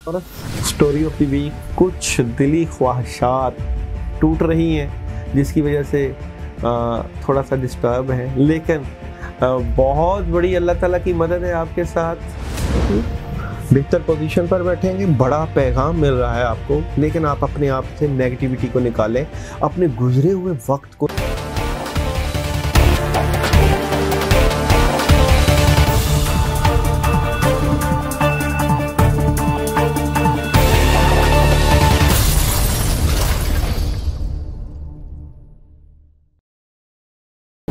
और story of the week, कुछ दिली ख्वाहिशात टूट रही हैं जिसकी वजह से थोड़ा सा डिस्टर्ब है, लेकिन बहुत बड़ी अल्लाह ताला की मदद है आपके साथ। बेहतर पोजीशन पर बैठेंगे, बड़ा पैगाम मिल रहा है आपको, लेकिन आप अपने आप से नेगेटिविटी को निकालें, अपने गुजरे हुए वक्त को।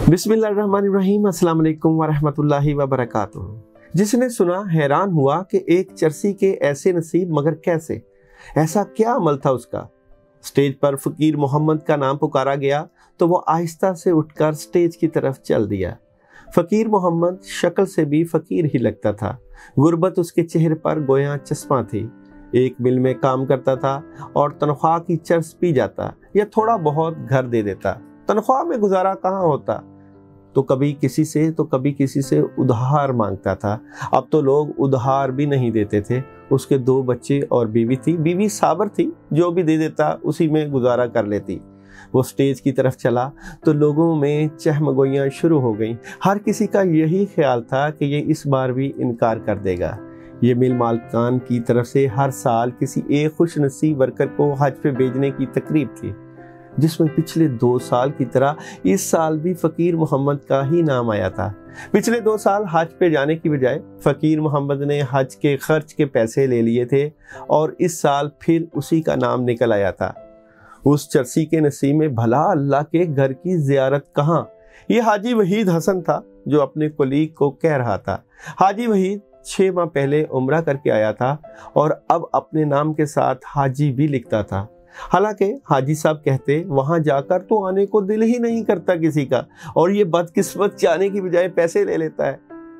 बिस्मिल्लाहिर्रहमानिर्रहीम, अस्सलाम वालेकुम वरहमतुल्लाहि वबरकातुहू। जिसने सुना हैरान हुआ कि एक चर्सी के ऐसे नसीब, मगर कैसे, ऐसा क्या अमल था उसका। स्टेज पर फकीर मोहम्मद का नाम पुकारा गया तो वो आहिस्ता से उठकर स्टेज की तरफ चल दिया। फकीर मोहम्मद शक्ल से भी फकीर ही लगता था। गुर्बत उसके चेहरे पर गोया चश्मा थी। एक मिल में काम करता था और तनख्वाह की चर्स पी जाता या थोड़ा बहुत घर दे देता। तनख्वाह में गुजारा कहाँ होता, तो कभी किसी से तो कभी किसी से उधार मांगता था। अब तो लोग उधार भी नहीं देते थे। उसके 2 बच्चे और बीवी थी। बीवी साबर थी, जो भी दे देता उसी में गुजारा कर लेती। वो स्टेज की तरफ चला तो लोगों में चहमगोइयाँ शुरू हो गईं। हर किसी का यही ख्याल था कि ये इस बार भी इनकार कर देगा। ये मिल मालिकान की तरफ से हर साल किसी एक खुश नसीब वर्कर को हज पे भेजने की तकरीब थी, जिसमें पिछले 2 साल की तरह इस साल भी फकीर मोहम्मद का ही नाम आया था। पिछले 2 साल हज पे जाने की बजाय फकीर मोहम्मद ने हज के खर्च के पैसे ले लिए थे और इस साल फिर उसी का नाम निकल आया था। उस चर्सी के नसीब में भला अल्लाह के घर की जियारत कहाँ। ये हाजी वहीद हसन था जो अपने कुलीग को कह रहा था। हाजी वहीद 6 माह पहले उम्रा करके आया था और अब अपने नाम के साथ हाजी भी लिखता था। हालांकि हाजी साहब कहते वहां जाकर तो आने को दिल ही नहीं करता किसी का, और ये बदकिस्मत जाने की बजाय पैसे ले लेता है।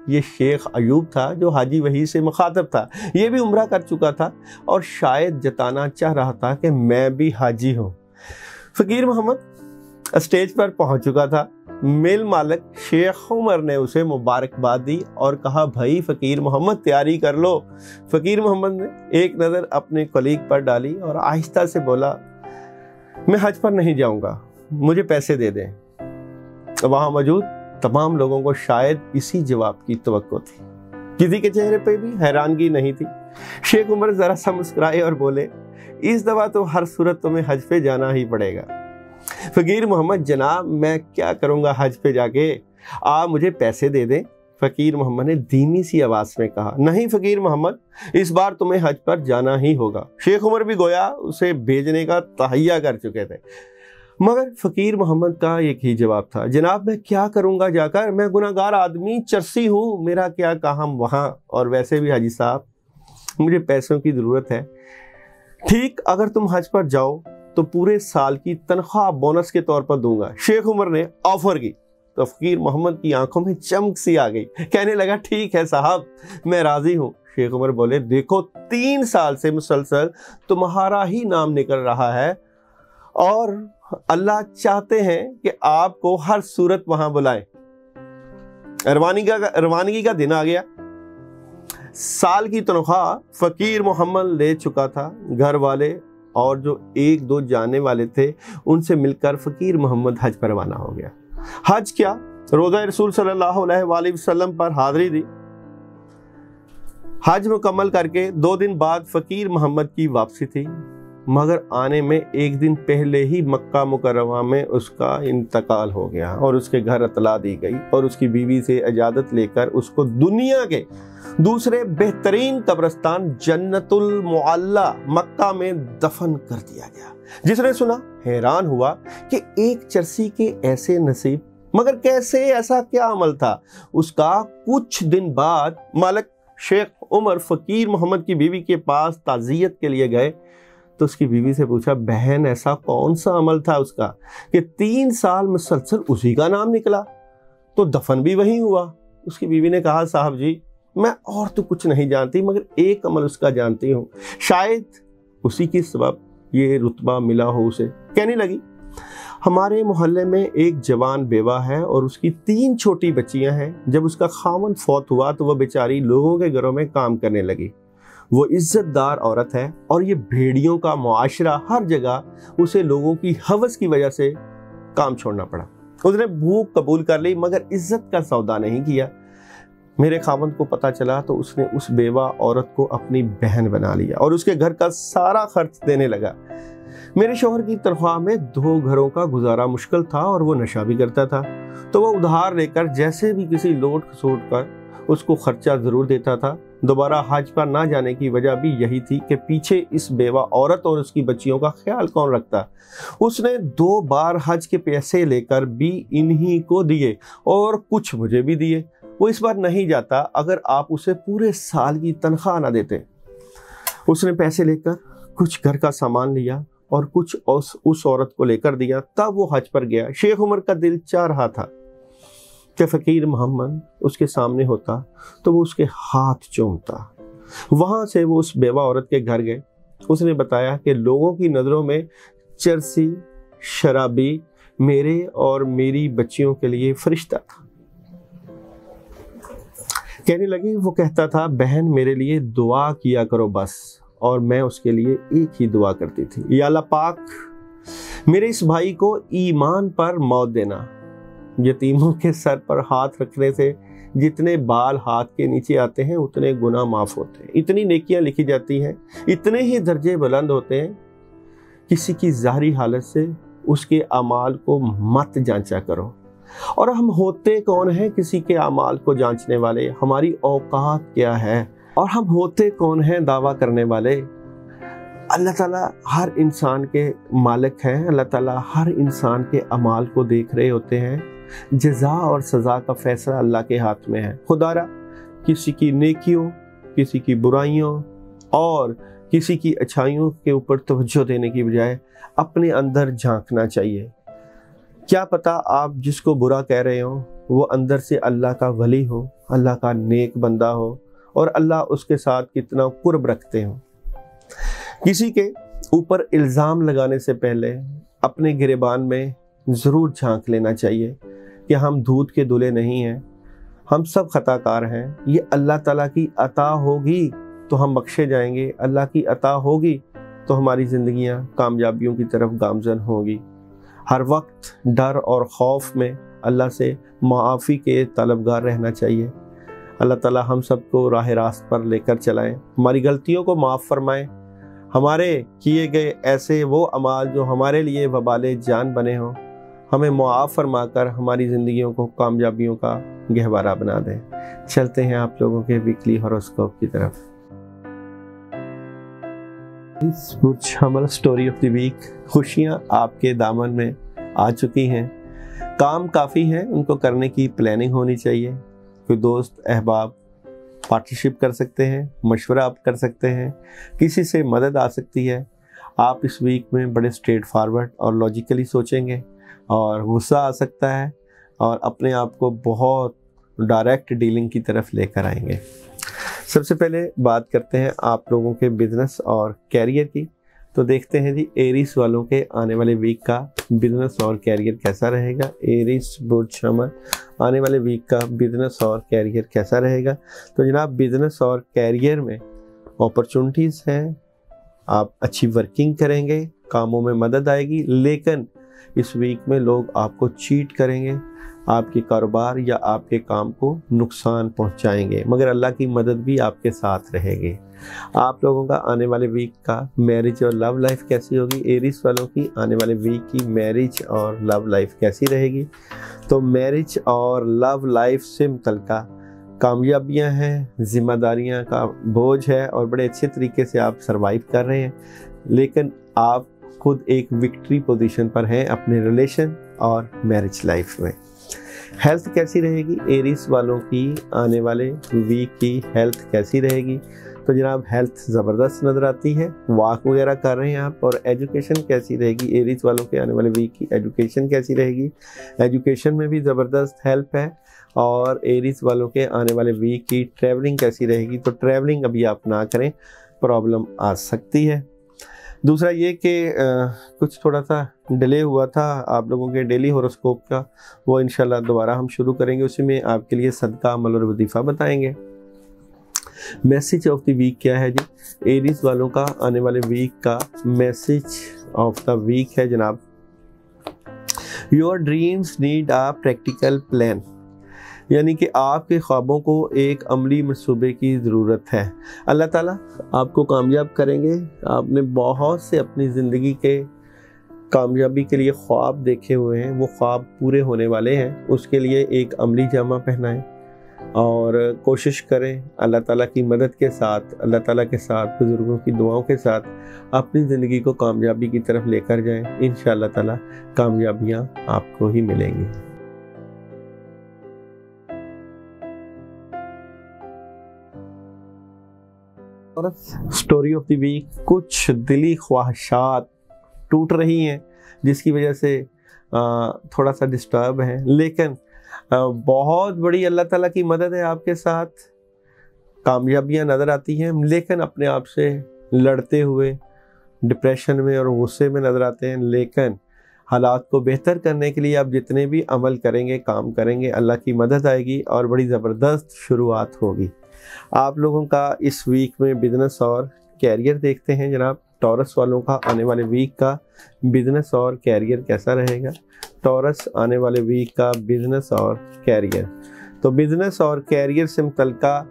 ये शेख अयूब था जो हाजी वही से मुखातब था। ये भी उम्रा कर चुका था और शायद जताना चाह रहा था कि मैं भी हाजी हूँ। फकीर मोहम्मद स्टेज पर पहुंच चुका था। मिल मालिक शेख उमर ने उसे मुबारकबाद दी और कहा, भाई फकीर मोहम्मद तैयारी कर लो। फकीर मोहम्मद ने एक नज़र अपने कलीग पर डाली और आहिस्ता से बोला, मैं हज पर नहीं जाऊंगा, मुझे पैसे दे दें। वहां मौजूद तमाम लोगों को शायद इसी जवाब की तवक्को थी। किसी के चेहरे पे भी हैरानगी नहीं थी। शेख उमर जरा सा मुस्कुराए और बोले, इस दफा तो हर सूरत तुम्हें हज पे जाना ही पड़ेगा। फकीर मोहम्मद, जनाब मैं क्या करूंगा हज पे जाके, आप मुझे पैसे दे दें। फकीर मोहम्मद ने धीमी सी आवाज में कहा, नहीं फकीर मोहम्मद, इस बार तुम्हें हज पर जाना ही होगा। शेख उमर भी गोया उसे भेजने का तहैया कर चुके थे, मगर फकीर मोहम्मद का एक ही जवाब था, जनाब मैं क्या करूंगा जाकर, मैं गुनाहगार आदमी चर्सी हूँ, मेरा क्या काम वहां, और वैसे भी हाजी साहब मुझे पैसों की जरूरत है। ठीक, अगर तुम हज पर जाओ तो पूरे साल की तनख्वाह बोनस के तौर पर दूंगा। शेख उमर ने ऑफर की तो फकीर मोहम्मद की आंखों में चमक सी आ गई। कहने लगा, ठीक है साहब, मैं राजी हूं। शेख उमर बोले, देखो 3 साल से मुसलसल तुम्हारा ही नाम निकल रहा है और अल्लाह चाहते हैं कि आपको हर सूरत वहां बुलाएं। रवानगी का दिन आ गया। साल की तनख्वाह फकीर मोहम्मद ले चुका था। घर वाले और जो 1-2 जाने वाले थे उनसे मिलकर फकीर मोहम्मद हज पर रवाना हो गया। हज क्या, रोज़ा रसूल सल्लल्लाहु अलैहि वसल्लम पर हाज़िरी दी। हज मुकम्मल करके 2 दिन बाद फकीर मोहम्मद की वापसी थी, मगर आने में 1 दिन पहले ही मक्का मुकर्रमा में उसका इंतकाल हो गया और उसके घर इतला दी गई और उसकी बीवी से इजाज़त लेकर उसको दुनिया के दूसरे बेहतरीन कब्रिस्तान जन्नतुल मुअल्ला मक्का में दफन कर दिया गया। जिसने सुना हैरान हुआ कि एक चर्सी के ऐसे नसीब, मगर कैसे, ऐसा क्या अमल था उसका। कुछ दिन बाद मालिक शेख उमर फकीर मोहम्मद की बीवी के पास ताज़ियत के लिए गए तो उसकी बीवी से पूछा, बहन ऐसा कौन सा अमल था उसका कि 3 साल मुसलसल उसी का नाम निकला, तो दफन भी वही हुआ। उसकी बीवी ने कहा, साहब जी मैं और तो कुछ नहीं जानती, मगर एक अमल उसका जानती हूँ, शायद उसी की सबब ये रुतबा मिला हो उसे। कहने लगी, हमारे मोहल्ले में एक जवान बेवा है और उसकी 3 छोटी बच्चियां हैं। जब उसका खामन फौत हुआ तो वह बेचारी लोगों के घरों में काम करने लगी। वो इज्जतदार औरत है और ये भेड़ियों का मुआशरा हर जगह उसे लोगों की हवस की वजह से काम छोड़ना पड़ा। उसने भूख कबूल कर ली मगर इज्जत का सौदा नहीं किया। मेरे खामद को पता चला तो उसने उस बेवा औरत को अपनी बहन बना लिया और उसके घर का सारा खर्च देने लगा। मेरे शौहर की तनख्वाह में 2 घरों का गुजारा मुश्किल था और वो नशा भी करता था, तो वो उधार लेकर जैसे भी किसी लोट खसोट कर उसको खर्चा जरूर देता था। दोबारा हज पर ना जाने की वजह भी यही थी कि पीछे इस बेवा औरत और उसकी बच्चियों का ख्याल कौन रखता। उसने 2 बार हज के पैसे लेकर भी इन्हीं को दिए और कुछ मुझे भी दिए। वो इस बार नहीं जाता अगर आप उसे पूरे साल की तनख्वाह ना देते। उसने पैसे लेकर कुछ घर का सामान लिया और कुछ उस औरत को लेकर दिया, तब वो हज पर गया। शेख उमर का दिल चाह रहा था कि फ़कीर मोहम्मद उसके सामने होता तो वो उसके हाथ चूमता। वहाँ से वो उस बेवा औरत के घर गए। उसने बताया कि लोगों की नज़रों में चरसी शराबी मेरे और मेरी बच्चियों के लिए फरिश्ता था। कहने लगे, वो कहता था, बहन मेरे लिए दुआ किया करो बस, और मैं उसके लिए एक ही दुआ करती थी, या अल्लाह पाक मेरे इस भाई को ईमान पर मौत देना। यतीमों के सर पर हाथ रखने से जितने बाल हाथ के नीचे आते हैं उतने गुनाह माफ होते हैं, इतनी नेकियां लिखी जाती हैं, इतने ही दर्जे बुलंद होते हैं। किसी की ज़ाहिरी हालत से उसके अमाल को मत जांचा करो। और हम होते कौन हैं किसी के अमाल को जांचने वाले? हमारी औकात क्या है? और हम होते कौन हैं दावा करने वाले? अल्लाह ताला हर इंसान के मालिक हैं। अल्लाह ताला हर इंसान के अमाल को देख रहे होते हैं। जज़ा और सज़ा का फैसला अल्लाह के हाथ में है। खुदारा किसी की नेकियों, किसी की बुराइयों और किसी की अच्छाइयों के ऊपर तवज्जो देने की बजाय अपने अंदर झांकना चाहिए। क्या पता आप जिसको बुरा कह रहे हो वो अंदर से अल्लाह का वली हो, अल्लाह का नेक बंदा हो और अल्लाह उसके साथ कितना कुर्ब रखते हो। किसी के ऊपर इल्ज़ाम लगाने से पहले अपने गिरेबान में ज़रूर झांक लेना चाहिए कि हम दूध के दूल्हे नहीं हैं, हम सब खताकार हैं। ये अल्लाह ताला की अता होगी तो हम बख्शे जाएंगे, अल्लाह की अता होगी तो हमारी ज़िंदगियां कामयाबियों की तरफ गामज़न होगी। हर वक्त डर और खौफ में अल्लाह से माफ़ी के तलबगार रहना चाहिए। अल्लाह ताला हम सबको राह रास्त पर लेकर चलाएं, हमारी गलतियों को माफ़ फरमाएं, हमारे किए गए ऐसे वो अमाल जो हमारे लिए वबाले जान बने हों हमें मुआफ़ फरमाकर हमारी ज़िंदगियों को कामयाबियों का गहवारा बना दें। चलते हैं आप लोगों के वीकली हॉरोस्कोप की तरफ। हमल स्टोरी ऑफ द वीक। खुशियाँ आपके दामन में आ चुकी हैं, काम काफ़ी हैं, उनको करने की प्लानिंग होनी चाहिए। कोई दोस्त अहबाब पार्टनरशिप कर सकते हैं, मशवरा आप कर सकते हैं, किसी से मदद आ सकती है। आप इस वीक में बड़े स्ट्रेट फॉरवर्ड और लॉजिकली सोचेंगे और गुस्सा आ सकता है और अपने आप को बहुत डायरेक्ट डीलिंग की तरफ लेकर आएंगे। सबसे पहले बात करते हैं आप लोगों के बिजनेस और कैरियर की। तो देखते हैं जी एरीज वालों के आने वाले वीक का बिजनेस और कैरियर कैसा रहेगा। एरीज बुर्ज हमल आने वाले वीक का बिजनेस और कैरियर कैसा रहेगा। तो जनाब बिजनेस और कैरियर में अपॉर्चुनिटीज़ हैं, आप अच्छी वर्किंग करेंगे, कामों में मदद आएगी, लेकिन इस वीक में लोग आपको चीट करेंगे, आपके कारोबार या आपके काम को नुकसान पहुंचाएंगे, मगर अल्लाह की मदद भी आपके साथ रहेगी। आप लोगों का आने वाले वीक का मैरिज और लव लाइफ कैसी होगी। एरीज वालों की आने वाले वीक की मैरिज और लव लाइफ कैसी रहेगी। तो मैरिज और लव लाइफ से मुतल्लिका कामयाबियां हैं, जिम्मेदारियां का बोझ है और बड़े अच्छे तरीके से आप सरवाइव कर रहे हैं, लेकिन आप खुद एक विक्ट्री पोजीशन पर हैं अपने रिलेशन और मैरिज लाइफ में। हेल्थ कैसी रहेगी। एरीज वालों की आने वाले वीक की हेल्थ कैसी रहेगी। तो जनाब हेल्थ ज़बरदस्त नज़र आती है, वॉक वगैरह कर रहे हैं आप। और एजुकेशन कैसी रहेगी। एरीज वालों के आने वाले वीक की एजुकेशन कैसी रहेगी। एजुकेशन में भी ज़बरदस्त हेल्प है। और एरीज वालों के आने वाले वीक की ट्रैवलिंग कैसी रहेगी। तो ट्रैवलिंग अभी आप ना करें, प्रॉब्लम आ सकती है। दूसरा ये कि कुछ थोड़ा सा डिले हुआ था आप लोगों के डेली हॉरोस्कोप का, वो इंशाल्लाह दोबारा हम शुरू करेंगे। उसी में आपके लिए सदका, अमल और वजीफ़ा बताएंगे। मैसेज ऑफ द वीक क्या है जी? एरीज वालों का आने वाले वीक का मैसेज ऑफ द वीक है जनाब, your dreams need a practical plan, यानी कि आपके ख्वाबों को एक अमली मंसूबे की ज़रूरत है। अल्लाह ताला आपको कामयाब करेंगे। आपने बहुत से अपनी ज़िंदगी के कामयाबी के लिए ख्वाब देखे हुए हैं, वो ख्वाब पूरे होने वाले हैं। उसके लिए एक अमली जामा पहनाएं और कोशिश करें अल्लाह ताला की मदद के साथ, अल्लाह ताला के साथ, बुज़ुर्गों की दुआओं के साथ अपनी ज़िंदगी को कामयाबी की तरफ लेकर जाएं। इंशाअल्लाह ताला कामयाबियाँ आपको ही मिलेंगी। और स्टोरी ऑफ द वीक, कुछ दिली ख्वाहिशात टूट रही हैं जिसकी वजह से थोड़ा सा डिस्टर्ब है, लेकिन बहुत बड़ी अल्लाह ताला की मदद है आपके साथ, कामयाबियां नज़र आती हैं, लेकिन अपने आप से लड़ते हुए डिप्रेशन में और गुस्से में नज़र आते हैं। लेकिन हालात को बेहतर करने के लिए आप जितने भी अमल करेंगे, काम करेंगे, अल्लाह की मदद आएगी और बड़ी ज़बरदस्त शुरुआत होगी। आप लोगों का इस वीक में बिजनेस और कैरियर देखते हैं जनाब। टॉरस वालों का आने वाले वीक का बिजनेस और कैरियर कैसा रहेगा? टॉरस आने वाले वीक का बिजनेस और कैरियर, तो बिजनेस और कैरियर से मुतल्लिका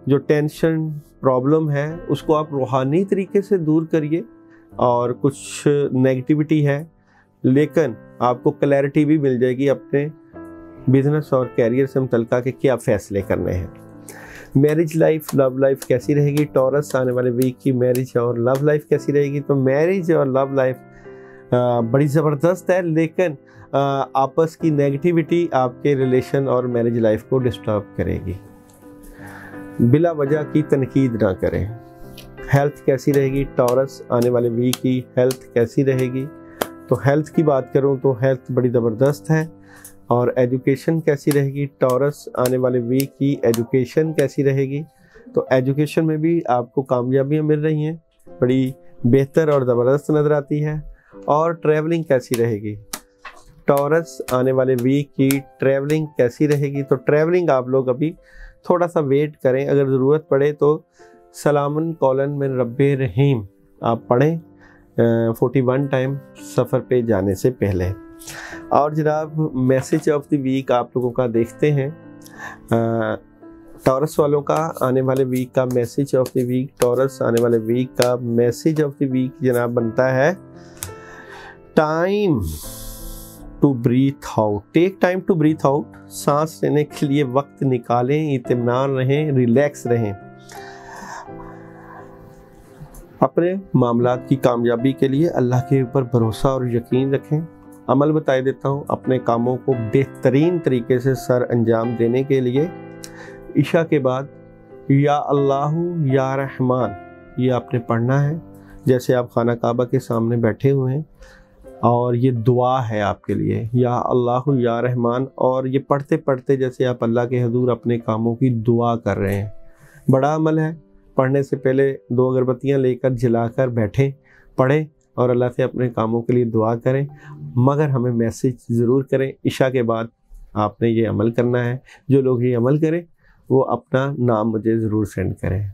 जो टेंशन प्रॉब्लम है उसको आप रूहानी तरीके से दूर करिए, और कुछ नेगेटिविटी है लेकिन आपको क्लैरिटी भी मिल जाएगी अपने बिजनेस और कैरियर से मुतल्लिका के क्या फ़ैसले करने हैं। मैरिज लाइफ, लव लाइफ कैसी रहेगी? टॉरस आने वाले वीक की मैरिज और लव लाइफ कैसी रहेगी? तो मैरिज और लव लाइफ बड़ी ज़बरदस्त है, लेकिन आपस की नेगेटिविटी आपके रिलेशन और मैरिज लाइफ को डिस्टर्ब करेगी। बिला वजह की तनकीद ना करें। हेल्थ कैसी रहेगी? टॉरस आने वाले वीक की हेल्थ कैसी रहेगी? तो हेल्थ की बात करूं तो हेल्थ बड़ी ज़बरदस्त है। और एजुकेशन कैसी रहेगी? टॉरस आने वाले वीक की एजुकेशन कैसी रहेगी? तो एजुकेशन में भी आपको कामयाबियां मिल रही हैं, बड़ी बेहतर और ज़बरदस्त नज़र आती है। और ट्रैवलिंग कैसी रहेगी? टॉरस आने वाले वीक की ट्रैवलिंग कैसी रहेगी? तो ट्रैवलिंग आप लोग अभी थोड़ा सा वेट करें, अगर ज़रूरत पड़े तो सलामन कौलन मिन रब्बे रहीम आप पढ़ें 41 टाइम सफ़र पे जाने से पहले। और जनाब मैसेज ऑफ द वीक आप लोगों का देखते हैं। टॉरस वालों का आने वाले वीक का message of the week, Taurus आने वाले वीक का मैसेज ऑफ द वीक जनाब बनता है time to breathe out. Take time to breathe out, सांस लेने के लिए वक्त निकालें, इत्मीनान रहें, रिलैक्स रहें। अपने मामलात की कामयाबी के लिए अल्लाह के ऊपर भरोसा और यकीन रखें। अमल बता देता हूँ, अपने कामों को बेहतरीन तरीके से सर अंजाम देने के लिए इशा के बाद या अल्लाहु या रहमान ये आपने पढ़ना है, जैसे आप खाना काबा के सामने बैठे हुए हैं और ये दुआ है आपके लिए, या अल्लाहु या रहमान। और ये पढ़ते पढ़ते जैसे आप अल्लाह के हुजूर अपने कामों की दुआ कर रहे हैं। बड़ा अमल है, पढ़ने से पहले 2 अगरबत्तियाँ लेकर जलाकर बैठें, पढ़ें और अल्लाह से अपने कामों के लिए दुआ करें, मगर हमें मैसेज ज़रूर करें। इशा के बाद आपने ये अमल करना है। जो लोग ये अमल करें वो अपना नाम मुझे ज़रूर सेंड करें।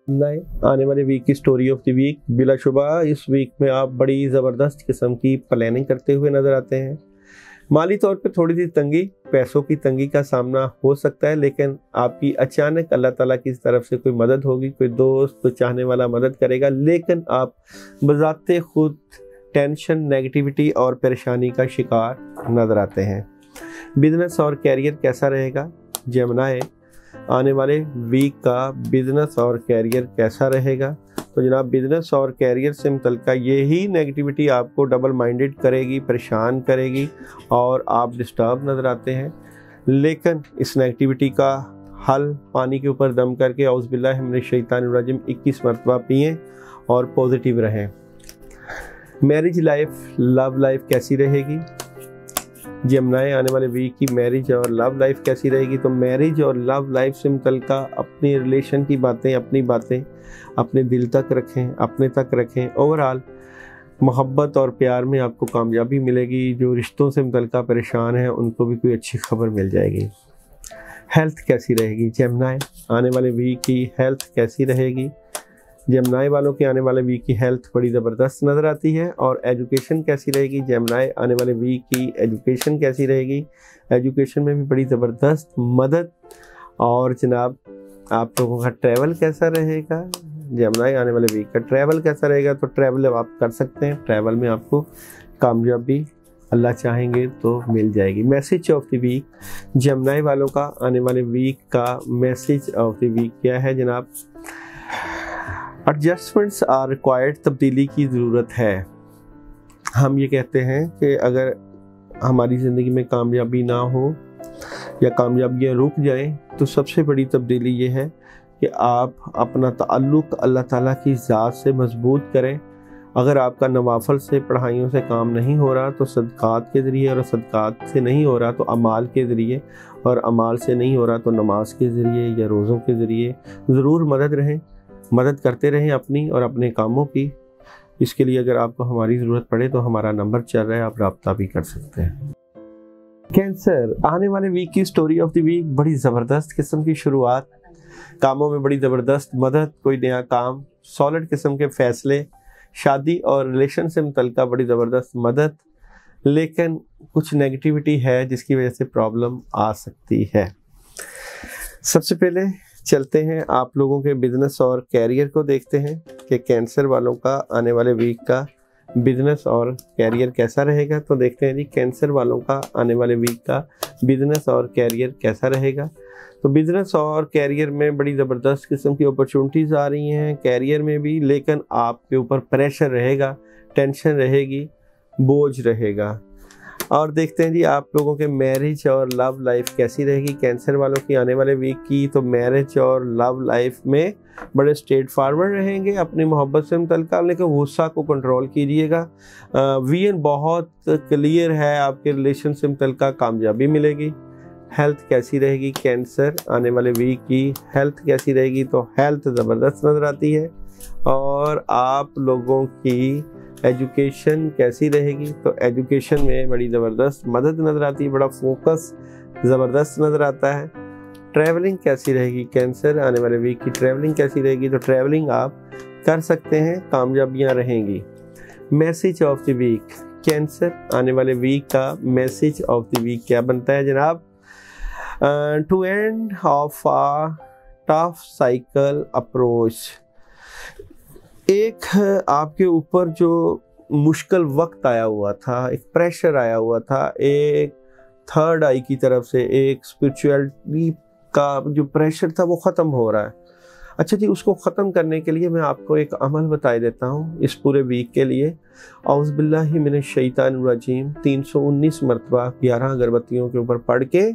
नए आने वाले वीक की स्टोरी ऑफ द वीक, बिलाशुबा इस वीक में आप बड़ी ज़बरदस्त किस्म की प्लानिंग करते हुए नज़र आते हैं। माली तौर पे थोड़ी सी तंगी, पैसों की तंगी का सामना हो सकता है, लेकिन आपकी अचानक अल्लाह ताला की तरफ से कोई मदद होगी, कोई दोस्त, कोई चाहने वाला मदद करेगा, लेकिन आप बज़ाते खुद टेंशन, नेगेटिविटी और परेशानी का शिकार नज़र आते हैं। बिजनेस और कैरियर कैसा रहेगा? जेमिनी आने वाले वीक का बिजनेस और कैरियर कैसा रहेगा? तो जनाब बिजनेस और कैरियर से मुतल्लिका यही नेगेटिविटी आपको डबल माइंडेड करेगी, परेशान करेगी और आप डिस्टर्ब नज़र आते हैं। लेकिन इस नेगेटिविटी का हल पानी के ऊपर दम करके औज़ बिल्लाहि मिनश शैतानिर रजीम 21 मरतबा पिएं और पॉजिटिव रहें। मैरिज लाइफ, लव लाइफ कैसी रहेगी? जेमिनी आने वाले वीक की मैरिज और लव लाइफ कैसी रहेगी? तो मैरिज और लव लाइफ से मुतल्लिका अपनी रिलेशन की बातें, अपनी बातें अपने दिल तक रखें, अपने तक रखें। ओवरऑल मोहब्बत और प्यार में आपको कामयाबी मिलेगी। जो रिश्तों से मुतल्लिक़ परेशान हैं उनको भी कोई अच्छी खबर मिल जाएगी। हेल्थ कैसी रहेगी जेमिनी, आने वाले वीक की हेल्थ कैसी रहेगी? जेमिनी वालों के आने वाले वीक की हेल्थ बड़ी ज़बरदस्त नज़र आती है। और एजुकेशन कैसी रहेगी जेमिनी, आने वाले वीक की एजुकेशन कैसी रहेगी? एजुकेशन में भी बड़ी ज़बरदस्त मदद। और जनाब आप लोगों का ट्रैवल कैसा रहेगा जेमिनी, आने वाले वीक का ट्रैवल कैसा रहेगा? तो ट्रैवल अब आप कर सकते हैं, ट्रैवल में आपको कामयाबी अल्लाह चाहेंगे तो मिल जाएगी। Message of the week Gemini वालों का आने वाले वीक का मैसेज ऑफ द वीक क्या है जनाब? एडजस्टमेंट्स आर रिक्वायर्ड, तब्दीली की ज़रूरत है। हम ये कहते हैं कि अगर हमारी ज़िंदगी में कामयाबी ना हो या कामयाबियाँ रुक जाएं तो सबसे बड़ी तब्दीली ये है कि आप अपना ताल्लुक़ अल्लाह ताला की ज़ात से मजबूत करें। अगर आपका नवाफल से पढ़ाइयों से काम नहीं हो रहा तो सदक़ात के ज़रिए, और सदक़ात से नहीं हो रहा तो अमाल के ज़रिए, और अमाल से नहीं हो रहा तो नमाज के ज़रिए या रोज़ों के ज़रिए ज़रूर मदद करते रहें अपनी और अपने कामों की। इसके लिए अगर आपको हमारी ज़रूरत पड़े तो हमारा नंबर चल रहा है, आप रब्ता भी कर सकते हैं। कैंसर, आने वाले वीक की स्टोरी ऑफ द वीक बड़ी ज़बरदस्त किस्म की शुरुआत, कामों में बड़ी ज़बरदस्त मदद, कोई नया काम, सॉलिड किस्म के फ़ैसले, शादी और रिलेशन से मुतल्लिक़ बड़ी ज़बरदस्त मदद। लेकिन कुछ नेगेटिविटी है जिसकी वजह से प्रॉब्लम आ सकती है। सबसे पहले चलते हैं आप लोगों के बिजनेस और कैरियर को देखते हैं कि कैंसर वालों का आने वाले वीक का बिजनेस और कैरियर कैसा रहेगा। तो देखते हैं जी कैंसर वालों का आने वाले वीक का बिजनेस और कैरियर कैसा रहेगा। तो बिजनेस और कैरियर में बड़ी ज़बरदस्त किस्म की अपॉर्चुनिटीज़ आ रही हैं कैरियर में भी, लेकिन आपके ऊपर प्रेशर रहेगा, टेंशन रहेगी, बोझ रहेगा। और देखते हैं जी आप लोगों के मैरिज और लव लाइफ कैसी रहेगी कैंसर वालों की आने वाले वीक की। तो मैरिज और लव लाइफ में बड़े स्ट्रेट फारवर्ड रहेंगे अपनी मोहब्बत से मुतल्लिक़, लेकिन गुस्सा को कंट्रोल कीजिएगा। विजन बहुत क्लियर है, आपके रिलेशन से मुतल्लिक़ कामयाबी मिलेगी। हेल्थ कैसी रहेगी कैंसर, आने वाले वीक की हेल्थ कैसी रहेगी? तो हेल्थ ज़बरदस्त नज़र आती है। और आप लोगों की एजुकेशन कैसी रहेगी? तो एजुकेशन में बड़ी ज़बरदस्त मदद नज़र आती है, बड़ा फोकस ज़बरदस्त नज़र आता है। ट्रैवलिंग कैसी रहेगी कैंसर, आने वाले वीक की ट्रैवलिंग कैसी रहेगी? तो ट्रैवलिंग आप कर सकते हैं, कामयाबियाँ रहेंगी। Message of the week Cancer, आने वाले वीक का मैसेज ऑफ द वीक क्या बनता है जनाब? To end of a tough cycle approach, एक आपके ऊपर जो मुश्किल वक्त आया हुआ था, एक प्रेशर आया हुआ था, एक थर्ड आई की तरफ से एक स्पिरिचुअलिटी का जो प्रेशर था वो ख़त्म हो रहा है। अच्छा जी, उसको ख़त्म करने के लिए मैं आपको एक अमल बता देता हूँ इस पूरे वीक के लिए। औज़ बिल्लाहि मिनश शैतानिर रजीम 319 मरतबा 11 अगरबत्तियों के ऊपर पढ़ के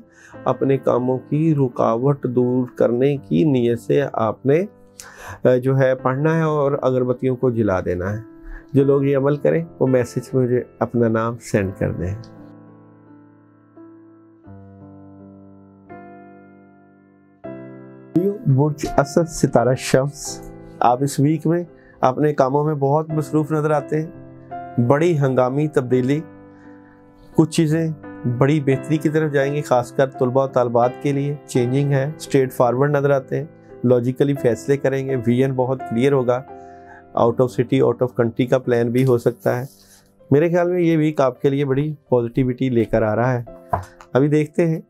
अपने कामों की रुकावट दूर करने की नीयत से आपने जो है पढ़ना है और अगरबत्तियों को जला देना है। जो लोग ये अमल करें वो मैसेज में मुझे अपना नाम सेंड कर दें। बुर्ज असद सितारा शम्स, आप इस वीक में अपने कामों में बहुत मसरूफ़ नज़र आते हैं। बड़ी हंगामी तब्दीली, कुछ चीज़ें बड़ी बेहतरी की तरफ जाएंगी, खासकर तलबा और तालबात के लिए चेंजिंग है, स्ट्रेट फारवर्ड नज़र आते हैं, लॉजिकली फैसले करेंगे, विजन बहुत क्लियर होगा। Out of city out of country का प्लान भी हो सकता है। मेरे ख्याल में ये वीक आपके लिए बड़ी पॉजिटिविटी लेकर आ रहा है। अभी देखते हैं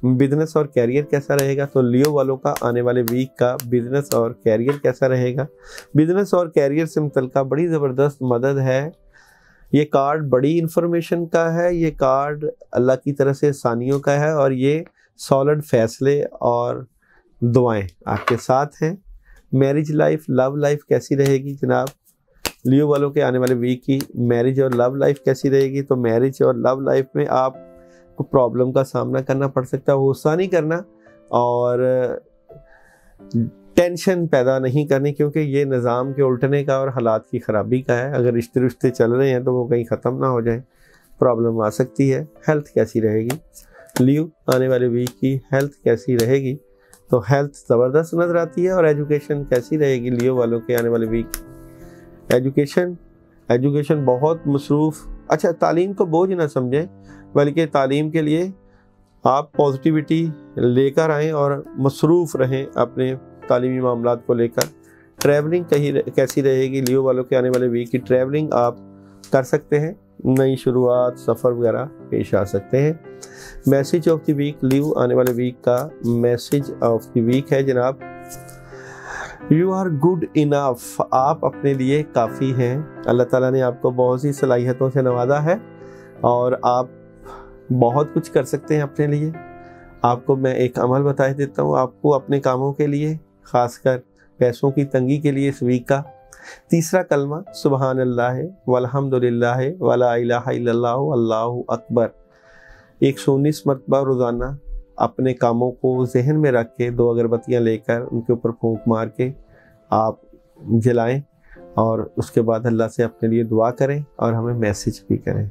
बिजनेस और कैरियर कैसा रहेगा। तो लियो वालों का आने वाले वीक का बिजनेस और कैरियर कैसा रहेगा? बिजनेस और कैरियर से मुतल्लिक़ बड़ी ज़बरदस्त मदद है। ये कार्ड बड़ी इंफॉर्मेशन का है, ये कार्ड अल्लाह की तरफ से आसानियों का है, और ये सॉलिड फैसले और दुआएं आपके साथ हैं। मैरिज लाइफ लव लाइफ कैसी रहेगी जनाब? लियो वालों के आने वाले वीक की मैरिज और लव लाइफ कैसी रहेगी? तो मैरिज और लव लाइफ में आपको प्रॉब्लम का सामना करना पड़ सकता है, गुस्सा नहीं करना और टेंशन पैदा नहीं करनी, क्योंकि ये निज़ाम के उल्टने का और हालात की ख़राबी का है। अगर रिश्ते चल रहे हैं तो वो कहीं ख़त्म ना हो जाए, प्रॉब्लम आ सकती है। हेल्थ कैसी रहेगी? लियो आने वाले वीक की हेल्थ कैसी रहेगी? तो हेल्थ ज़बरदस्त नज़र आती है। और एजुकेशन कैसी रहेगी लियो वालों के आने वाले वीक? एजुकेशन एजुकेशन बहुत मसरूफ़। अच्छा, तालीम को बोझ ना समझें, बल्कि तालीम के लिए आप पॉजिटिविटी लेकर आएँ और मसरूफ़ रहें अपने तालीमी मामलात को लेकर। ट्रैवलिंग कैसी रहेगी, लियो वालों के आने वाले वीक की ट्रैवलिंग आप कर सकते हैं, नई शुरुआत, सफ़र वगैरह पेश आ सकते हैं। मैसेज ऑफ द वीक, लियो आने वाले वीक का मैसेज ऑफ द वीक है जनाब, यू आर गुड इनफ, आप अपने लिए काफ़ी हैं। अल्लाह ताला ने आपको बहुत सी सलाहियतों से नवाजा है और आप बहुत कुछ कर सकते हैं अपने लिए। आपको मैं एक अमल बता देता हूँ, आपको अपने कामों के लिए, ख़ासकर पैसों की तंगी के लिए इस वीक का तीसरा कलमा सुबहान अल्लाह वल्हम्दुलिल्लाह वला इलाहा इल्लल्लाह अल्लाहु अकबर 119 मरतबा रोज़ाना अपने कामों को जहन में रख के 2 अगरबत्तियाँ लेकर उनके ऊपर फूंक मार के आप जलाएं और उसके बाद अल्लाह से अपने लिए दुआ करें और हमें मैसेज भी करें।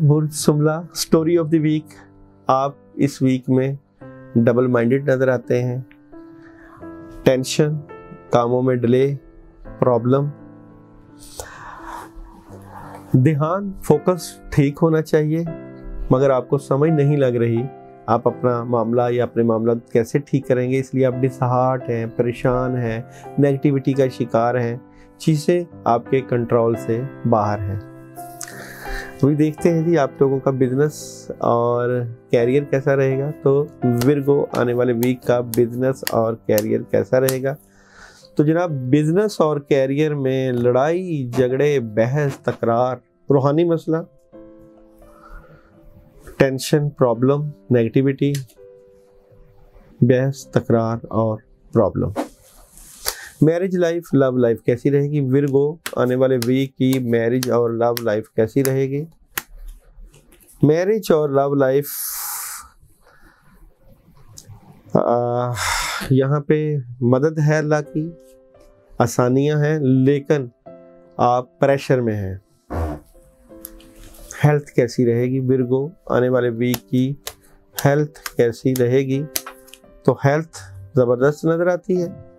बुर्ज सुमला स्टोरी ऑफ द वीक, आप इस वीक में डबल माइंडेड नजर आते हैं। टेंशन, कामों में डिले, प्रॉब्लम, ध्यान, फोकस ठीक होना चाहिए, मगर आपको समझ नहीं लग रही आप अपना मामला या अपने मामला कैसे ठीक करेंगे, इसलिए आप डिसहार्ट हैं, परेशान हैं, नेगेटिविटी का शिकार हैं, चीज़ें आपके कंट्रोल से बाहर हैं। अभी देखते हैं जी आप लोगों का बिजनेस और कैरियर कैसा रहेगा। तो विर्गो आने वाले वीक का बिजनेस और कैरियर कैसा रहेगा। तो जनाब बिजनेस और कैरियर में लड़ाई झगड़े, बहस, तकरार, रूहानी मसला, टेंशन, प्रॉब्लम, नेगेटिविटी, बहस, तकरार और problem. Marriage life, love life कैसी रहेगी। विर्गो आने वाले वीक की मैरिज और लव लाइफ कैसी रहेगी। मैरिज और लव लाइफ यहाँ पे मदद है अल्लाह की, आसानियाँ हैं, लेकिन आप प्रेशर में हैं। हेल्थ कैसी रहेगी। विर्गो आने वाले वीक की हेल्थ कैसी रहेगी। तो हेल्थ ज़बरदस्त नज़र आती है।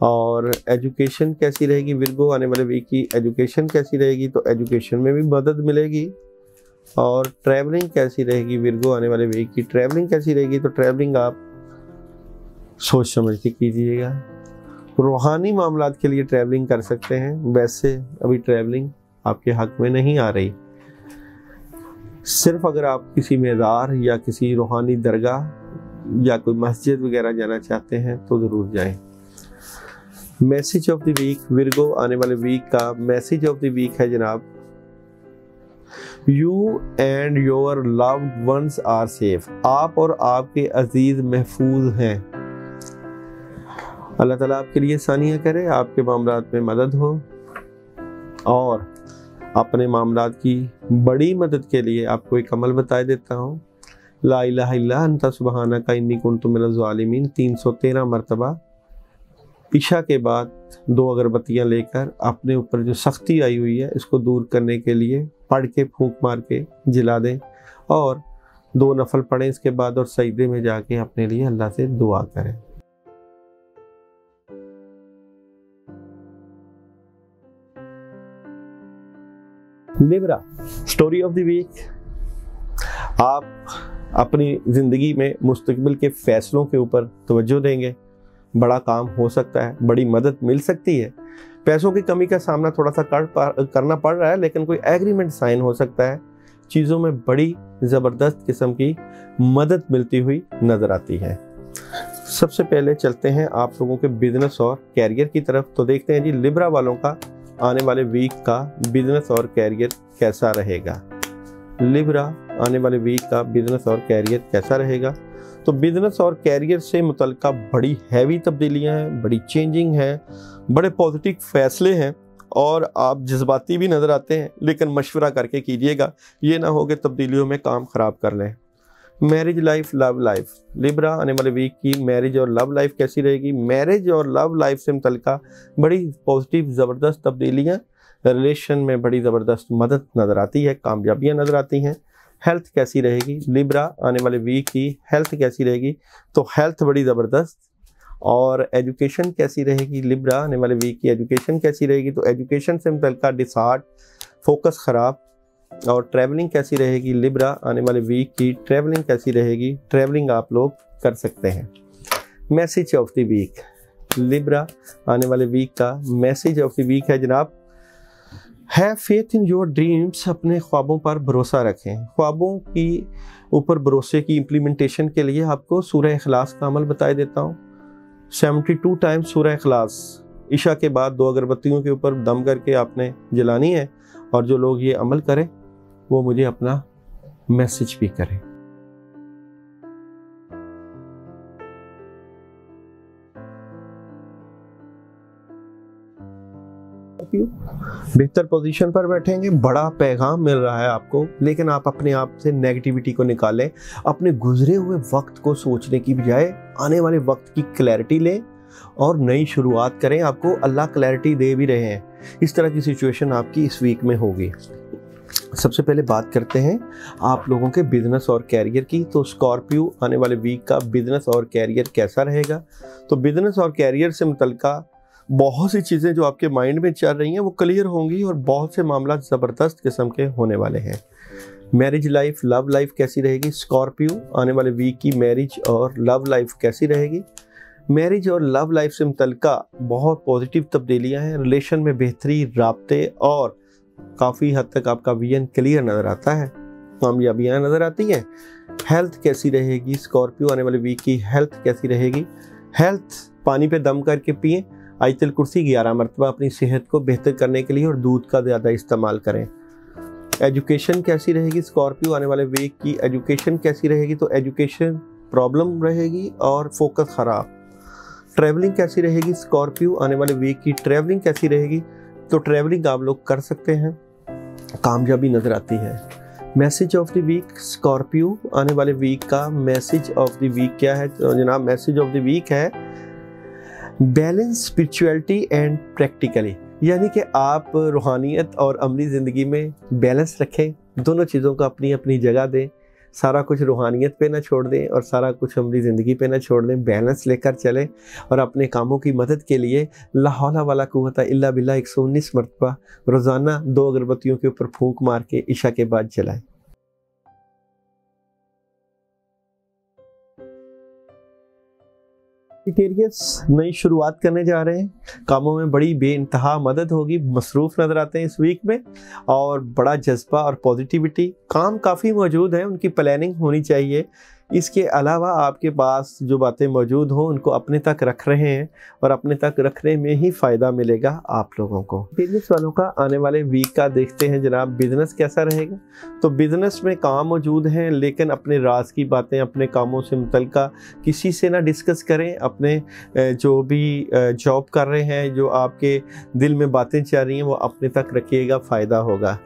और एजुकेशन कैसी रहेगी। विर्गो आने वाले वीक की एजुकेशन कैसी रहेगी। तो एजुकेशन में भी मदद मिलेगी। और ट्रैवलिंग कैसी रहेगी। विर्गो आने वाले वीक की ट्रैवलिंग कैसी रहेगी। तो ट्रैवलिंग आप सोच समझ के कीजिएगा। रूहानी मामलात के लिए ट्रैवलिंग कर सकते हैं, वैसे अभी ट्रैवलिंग आपके हक में नहीं आ रही। सिर्फ अगर आप किसी मेज़ार या किसी रूहानी दरगाह या कोई मस्जिद वगैरह जाना चाहते हैं तो ज़रूर जाएं। Message of the week, Virgo आने वाले वीक का मैसेज ऑफ द वीक है जनाब, you and your loved ones are safe. आप और आपके अजीज महफूज हैं। अल्लाह ताला आपके लिए आसानियाँ करे, आपके मामलात में मदद हो। और अपने मामलात की बड़ी मदद के लिए आपको एक अमल बता देता हूँ। ला इलाहा इल्ला अंता सुब्हानका इन्नी कुन्तु मिनज़ ज़ालिमीन 313 मरतबा इशा के बाद 2 अगरबत्तियाँ लेकर अपने ऊपर जो सख्ती आई हुई है इसको दूर करने के लिए पढ़ के फूंक मार के जला दें। और 2 नफल पढ़ें इसके बाद और सजदे में जाके अपने लिए अल्लाह से दुआ करें। Libra story of the week, आप अपनी ज़िंदगी में मुस्तकबिल के फैसलों के ऊपर तवज्जो देंगे। बड़ा काम हो सकता है, बड़ी मदद मिल सकती है। पैसों की कमी का सामना थोड़ा सा करना पड़ रहा है, लेकिन कोई एग्रीमेंट साइन हो सकता है। चीज़ों में बड़ी ज़बरदस्त किस्म की मदद मिलती हुई नज़र आती है। सबसे पहले चलते हैं आप लोगों के बिजनेस और कैरियर की तरफ। तो देखते हैं जी लिब्रा वालों का आने वाले वीक का बिजनेस और कैरियर कैसा रहेगा। लिब्रा आने वाले वीक का बिजनेस और कैरियर कैसा रहेगा। तो बिजनेस और कैरियर से मुतल्लिका बड़ी हैवी तब्दीलियां हैं, बड़ी चेंजिंग है, बड़े पॉजिटिव फैसले हैं और आप जज्बाती भी नज़र आते हैं, लेकिन मशवरा करके कीजिएगा, ये ना हो कि तब्दीलियों में काम ख़राब कर लें। Marriage life, love life, Libra आने वाले वीक की मैरिज और लव लाइफ कैसी रहेगी। मैरिज और लव लाइफ से मुतल्लिका बड़ी पॉजिटिव ज़बरदस्त तब्दीलियाँ, रिलेशन में बड़ी ज़बरदस्त मदद नज़र आती है, कामयाबियाँ नज़र आती हैं। हेल्थ कैसी रहेगी। लिब्रा आने वाले वीक की हेल्थ कैसी रहेगी, तो हेल्थ बड़ी ज़बरदस्त। और एजुकेशन कैसी रहेगी, लिब्रा आने वाले वीक की एजुकेशन कैसी रहेगी, तो एजुकेशन से मुतल्लिक़ डिसहार्ट, फोकस ख़राब। और ट्रैवलिंग कैसी रहेगी, लिब्रा आने वाले वीक की ट्रैवलिंग कैसी रहेगी, ट्रैवलिंग आप लोग कर सकते हैं। Message of the week, Libra आने वाले वीक का मैसेज ऑफ द वीक है जनाब, have faith in your dreams, अपने ख्वाबों पर भरोसा रखें। ख्वाबों की ऊपर भरोसे की इम्प्लीमेंटेशन के लिए आपको सूरह इखलास का अमल बताए देता हूँ। 72 टाइम्स सूरह इखलास इशा के बाद 2 अगरबत्तियों के ऊपर दम करके आपने जलानी है, और जो लोग ये अमल करें वो मुझे अपना मैसेज भी करें। बेहतर पोजीशन पर बैठेंगे, बड़ा पैगाम मिल रहा है आपको, लेकिन आप अपने आप से नेगेटिविटी को निकालें। अपने गुजरे हुए वक्त को सोचने की बजाय आने वाले वक्त की क्लैरिटी लें और नई शुरुआत करें। आपको अल्लाह क्लैरिटी दे भी रहे हैं। इस तरह की सिचुएशन आपकी इस वीक में होगी। सबसे पहले बात करते हैं आप लोगों के बिजनेस और कैरियर की। तो स्कॉर्पियो आने वाले वीक का बिजनेस और कैरियर कैसा रहेगा, तो बिजनेस और कैरियर से मुतल्लिक़ बहुत सी चीज़ें जो आपके माइंड में चल रही हैं वो क्लियर होंगी, और बहुत से मामला ज़बरदस्त किस्म के होने वाले हैं। मैरिज लाइफ, लव लाइफ कैसी रहेगी, स्कॉर्पियो आने वाले वीक की मैरिज और लव लाइफ कैसी रहेगी। मैरिज और लव लाइफ से मुतल्लिक़ बहुत पॉजिटिव तब्दीलियाँ हैं। रिलेशन में बेहतरी, राब्ते और काफ़ी हद तक आपका विजन क्लियर नज़र आता है, कामयाबियाँ नज़र आती हैं। हेल्थ कैसी रहेगी, स्कॉर्पियो आने वाले वीक की हेल्थ कैसी रहेगी। हेल्थ पानी पे दम करके पिएं, आयतुल कुर्सी 11 मरतबा अपनी सेहत को बेहतर करने के लिए, और दूध का ज़्यादा इस्तेमाल करें। एजुकेशन कैसी रहेगी, स्कॉर्पियो आने वाले वीक की एजुकेशन कैसी रहेगी, तो एजुकेशन प्रॉब्लम रहेगी और फोकस ख़राब। ट्रैवलिंग कैसी रहेगी, स्कॉर्पियो आने वाले वीक की ट्रैवलिंग कैसी रहेगी, तो ट्रैवलिंग आप लोग कर सकते हैं, कामयाबी नज़र आती है। Message of the week, Scorpio आने वाले वीक का मैसेज ऑफ द वीक क्या है, तो जनाब मैसेज ऑफ द वीक है बैलेंस स्पिरिचुअलिटी एंड प्रैक्टिकली, यानी कि आप रूहानियत और अमली ज़िंदगी में बैलेंस रखें, दोनों चीज़ों को अपनी अपनी जगह दें। सारा कुछ रूहानियत पे ना छोड़ दें और सारा कुछ अमली ज़िंदगी पे ना छोड़ दें, बैलेंस लेकर चलें। और अपने कामों की मदद के लिए ला हौला वला कुव्वता इल्ला बिल्लाह 119 मरतबा रोज़ाना 2 अगरबत्तियों के ऊपर फूंक मार के इशा के बाद जलाएं। नई शुरुआत करने जा रहे हैं, कामों में बड़ी बेइंतहा मदद होगी, मसरूफ़ नज़र आते हैं इस वीक में, और बड़ा जज्बा और पॉजिटिविटी, काम काफ़ी मौजूद है, उनकी प्लानिंग होनी चाहिए। इसके अलावा आपके पास जो बातें मौजूद हों उनको अपने तक रख रहे हैं, और अपने तक रखने में ही फ़ायदा मिलेगा आप लोगों को। बिजनेस वालों का आने वाले वीक का देखते हैं जनाब, बिज़नेस कैसा रहेगा। तो बिज़नेस में काम मौजूद हैं, लेकिन अपने राज की बातें अपने कामों से मुतल्लिक़ किसी से ना डिस्कस करें। अपने जो भी जॉब कर रहे हैं, जो आपके दिल में बातें चल रही हैं, वो अपने तक रखिएगा, फ़ायदा होगा।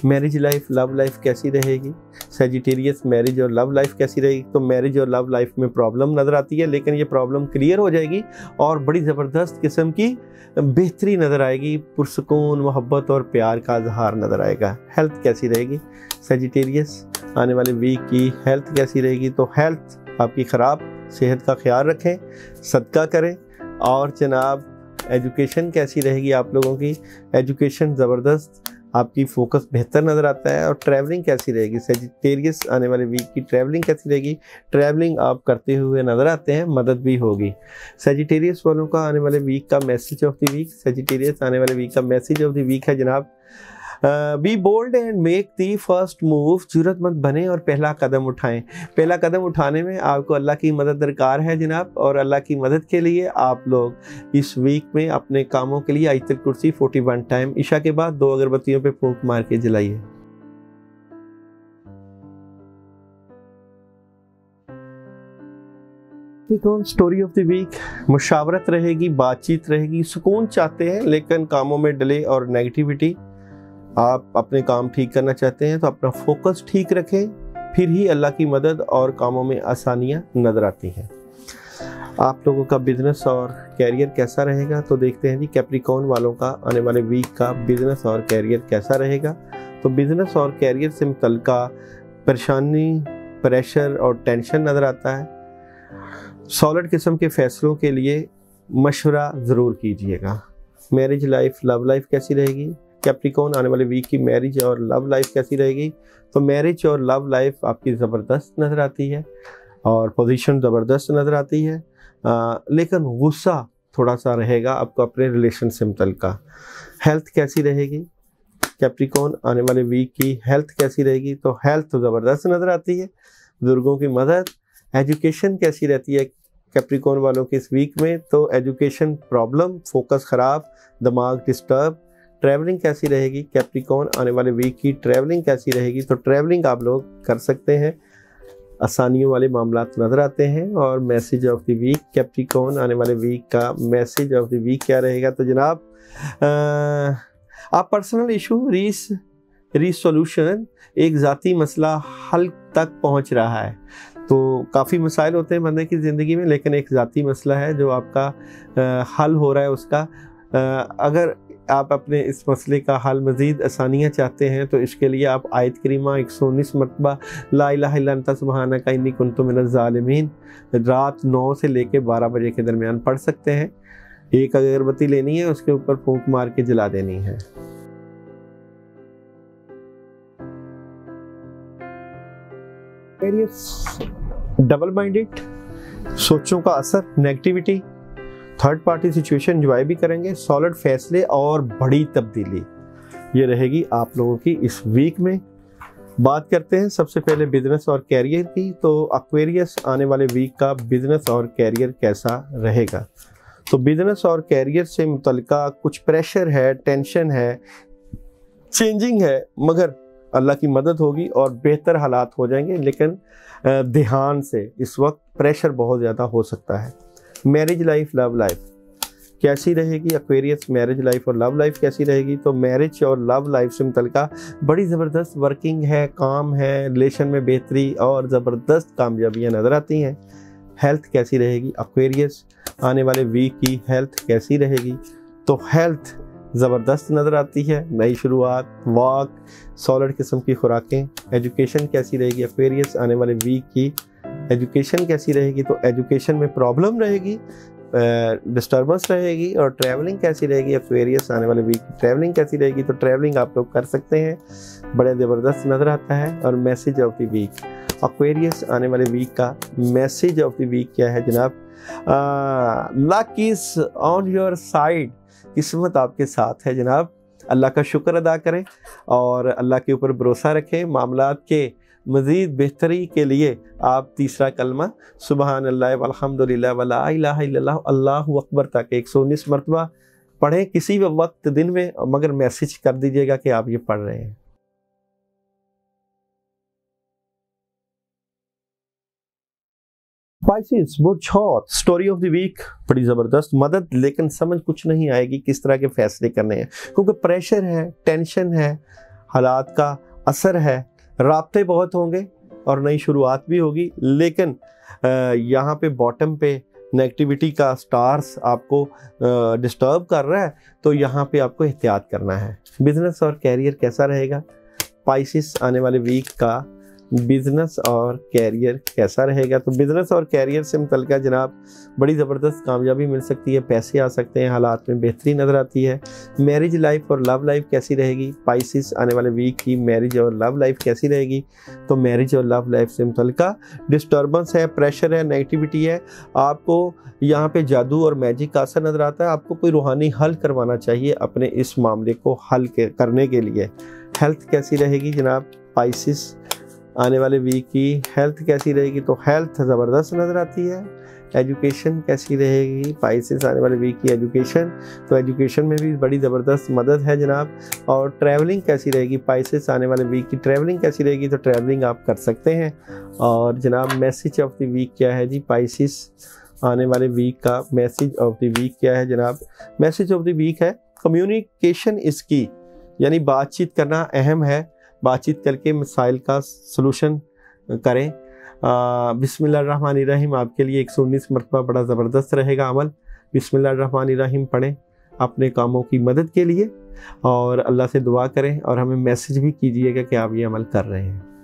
मैरिज लाइफ, लव लाइफ कैसी रहेगी, सजिटेरियस मैरिज और लव लाइफ कैसी रहेगी, तो मैरिज और लव लाइफ में प्रॉब्लम नज़र आती है, लेकिन ये प्रॉब्लम क्लियर हो जाएगी और बड़ी ज़बरदस्त किस्म की बेहतरी नज़र आएगी, पुरसुकून, मोहब्बत और प्यार का इजहार नज़र आएगा। हेल्थ कैसी रहेगी, सजिटेरियस आने वाले वीक की हेल्थ कैसी रहेगी, तो हेल्थ आपकी ख़राब, सेहत का ख्याल रखें, सदका करें। और जनाब एजुकेशन कैसी रहेगी आप लोगों की, एजुकेशन ज़बरदस्त, आपकी फोकस बेहतर नज़र आता है। और ट्रैवलिंग कैसी रहेगी, सजिटेरियस आने वाले वीक की ट्रैवलिंग कैसी रहेगी, ट्रैवलिंग आप करते हुए नज़र आते हैं, मदद भी होगी। सजिटेरियस वालों का आने वाले वीक का message of the week, Sagittarius आने वाले वीक का मैसेज ऑफ द वीक है जनाब, be bold and make the first move, जुर्रतमंद बने और पहला कदम उठाएं। पहला कदम उठाने में आपको अल्लाह की मदद दरकार है जनाब, और अल्लाह की मदद के लिए आप लोग इस वीक में अपने कामों के लिए आयतुल कुर्सी 41 टाइम इशा के बाद 2 अगरबत्तियों पे फूंक मार के जलाइए। स्टोरी ऑफ द वीक, मुशावरत रहेगी, बातचीत रहेगी, सुकून चाहते हैं लेकिन कामों में डिले और नेगेटिविटी, आप अपने काम ठीक करना चाहते हैं तो अपना फोकस ठीक रखें, फिर ही अल्लाह की मदद और कामों में आसानियां नज़र आती हैं। आप लोगों का बिजनेस और कैरियर कैसा रहेगा, तो देखते हैं जी कैप्रिकॉर्न वालों का आने वाले वीक का बिजनेस और कैरियर कैसा रहेगा। तो बिजनेस और कैरियर से मुतल्लिक़ परेशानी, प्रेशर और टेंशन नज़र आता है। सॉलिड किस्म के फैसलों के लिए मशवरा ज़रूर कीजिएगा। मैरिज लाइफ, लव लाइफ कैसी रहेगी? कैप्रिकॉर्न आने वाले वीक की मैरिज और लव लाइफ कैसी रहेगी? तो मैरिज और लव लाइफ आपकी ज़बरदस्त नज़र आती है और पोजीशन ज़बरदस्त नज़र आती है, लेकिन गुस्सा थोड़ा सा रहेगा आपको अपने रिलेशन से मुतल्लिका। हेल्थ कैसी रहेगी? कैप्रिकॉर्न आने वाले वीक की हेल्थ कैसी रहेगी? तो हेल्थ तो ज़बरदस्त नज़र आती है, बुजुर्गों की मदद। एजुकेशन कैसी रहती है कैप्रिकॉर्न वालों के इस वीक में? तो एजुकेशन प्रॉब्लम, फोकस ख़राब, दिमाग डिस्टर्ब। ट्रैवलिंग कैसी रहेगी कैप्रिकॉर्न आने वाले वीक की? ट्रैवलिंग कैसी रहेगी? तो ट्रैवलिंग आप लोग कर सकते हैं, आसानियों वाले मामला नज़र आते हैं। और message of the week Capricorn आने वाले वीक का मैसेज ऑफ द वीक क्या रहेगा? तो जनाब आप पर्सनल इशू रिसोल्यूशन, एक ज़ाती मसला हल तक पहुंच रहा है। तो काफ़ी मसाइल होते हैं बंदे की ज़िंदगी में, लेकिन एक ज़ाती मसला है जो आपका हल हो रहा है उसका। अगर आप अपने इस मसले का हल मज़ीद आसानियाँ चाहते हैं तो इसके लिए आप आयत करीमा 119 मरतबा ला इलाहा इल्ला अंता सुब्हानका इन्नी कुन्तु मिनज़ ज़ालिमीन रात 9 से लेके 12 बजे के दरमियान पढ़ सकते हैं। एक अगरबत्ती लेनी है, उसके ऊपर फूंक मार के जला देनी है। डबल माइंडेड, सोचों का असर, negativity, third party situation enjoy भी करेंगे, सॉलिड फैसले और बड़ी तब्दीली, ये रहेगी आप लोगों की इस वीक में। बात करते हैं सबसे पहले बिजनेस और कैरियर की। तो एक्वेरियस आने वाले वीक का बिजनेस और कैरियर कैसा रहेगा? तो बिजनेस और कैरियर से मुतल्लिका कुछ प्रेशर है, टेंशन है, चेंजिंग है, मगर अल्लाह की मदद होगी और बेहतर हालात हो जाएंगे। लेकिन ध्यान से, इस वक्त प्रेशर बहुत ज़्यादा हो सकता है। मैरिज लाइफ, लव लाइफ कैसी रहेगी एक्वेरियस? मैरिज लाइफ और लव लाइफ कैसी रहेगी? तो मैरिज और लव लाइफ से मुतल्लिका बड़ी ज़बरदस्त वर्किंग है, काम है, रिलेशन में बेहतरी और ज़बरदस्त कामयाबियाँ नज़र आती हैं। हेल्थ कैसी रहेगी एक्वेरियस आने वाले वीक की? हेल्थ कैसी रहेगी? तो हेल्थ ज़बरदस्त नज़र आती है, नई शुरुआत, वॉक, सॉलिड किस्म की खुराकें। एजुकेशन कैसी रहेगी एक्वेरियस आने वाले वीक की? एजुकेशन कैसी रहेगी? तो एजुकेशन में प्रॉब्लम रहेगी, डिस्टर्बेंस रहेगी। और ट्रैवलिंग कैसी रहेगी एक्वेरियस आने वाले वीक की? ट्रैवलिंग कैसी रहेगी? तो ट्रैवलिंग आप लोग कर सकते हैं, बड़े ज़बरदस्त नज़र आता है। और message of the week Aquarius आने वाले वीक का मैसेज ऑफ द वीक क्या है जनाब? Luck is on your side, किस्मत आपके साथ है जनाब। अल्लाह का शुक्र अदा करें और अल्लाह के ऊपर भरोसा रखें। मामलात के मज़ीद बेहतरी के लिए आप तीसरा कलमा सुबहान अल्लाह वल्हम्दुलिल्लाह वला इलाहा इल्लल्लाह अल्लाहु अकबर तक 119 मरतबा पढ़ें किसी भी वक्त दिन में, मगर मैसेज कर दीजिएगा कि आप ये पढ़ रहे हैं। स्पाइसेस बुरछौत स्टोरी ऑफ द वीक, बड़ी ज़बरदस्त मदद, लेकिन समझ कुछ नहीं आएगी किस तरह के फैसले करने हैं, क्योंकि प्रेशर है, टेंशन है, हालात का असर है, राब्ते बहुत होंगे और नई शुरुआत भी होगी। लेकिन यहाँ पे बॉटम पे नेगेटिविटी का स्टार्स आपको डिस्टर्ब कर रहा है, तो यहाँ पे आपको एहतियात करना है। बिजनेस और कैरियर कैसा रहेगा? स्पाइसेस आने वाले वीक का बिजनेस और कैरियर कैसा रहेगा? तो बिजनेस और कैरियर से मुतल्लिका जनाब बड़ी ज़बरदस्त कामयाबी मिल सकती है, पैसे आ सकते हैं, हालात में बेहतरी नज़र आती है। मैरिज लाइफ और लव लाइफ कैसी रहेगी? स्पाइसेस आने वाले वीक की मैरिज और लव लाइफ कैसी रहेगी? तो मैरिज और लव लाइफ से मुतल्लिका डिस्टर्बेंस है, प्रेशर है, नेगेटिविटी है, आपको यहाँ पे जादू और मैजिक का असर नज़र आता है। आपको कोई रूहानी हल करवाना चाहिए अपने इस मामले को हल करने के लिए। हेल्थ कैसी रहेगी जनाब? स्पाइसेस आने वाले वीक की हेल्थ कैसी रहेगी? तो हेल्थ ज़बरदस्त नज़र आती है। एजुकेशन कैसी रहेगी? स्पाइसेस आने वाले वीक की एजुकेशन, तो एजुकेशन में भी बड़ी ज़बरदस्त मदद है जनाब। और ट्रैवलिंग कैसी रहेगी? स्पाइसेस आने वाले वीक की ट्रैवलिंग कैसी रहेगी? तो ट्रैवलिंग आप कर सकते हैं। और जनाब मैसेज ऑफ द वीक क्या है जी? स्पाइसेस आने वाले वीक का मैसेज ऑफ द वीक क्या है जनाब? मैसेज ऑफ द वीक है कम्युनिकेशन इज़ की, यानी बातचीत करना अहम है, बातचीत करके मसाइल का सलूशन करें। बिस्मिल्लाहिर्रहमानिर्रहीम आपके लिए 119 मरतबा बड़ा ज़बरदस्त रहेगा अमल। बिस्मिल्लाहिर्रहमानिर्रहीम पढ़ें अपने कामों की मदद के लिए और अल्लाह से दुआ करें और हमें मैसेज भी कीजिएगा कि आप ये अमल कर रहे हैं।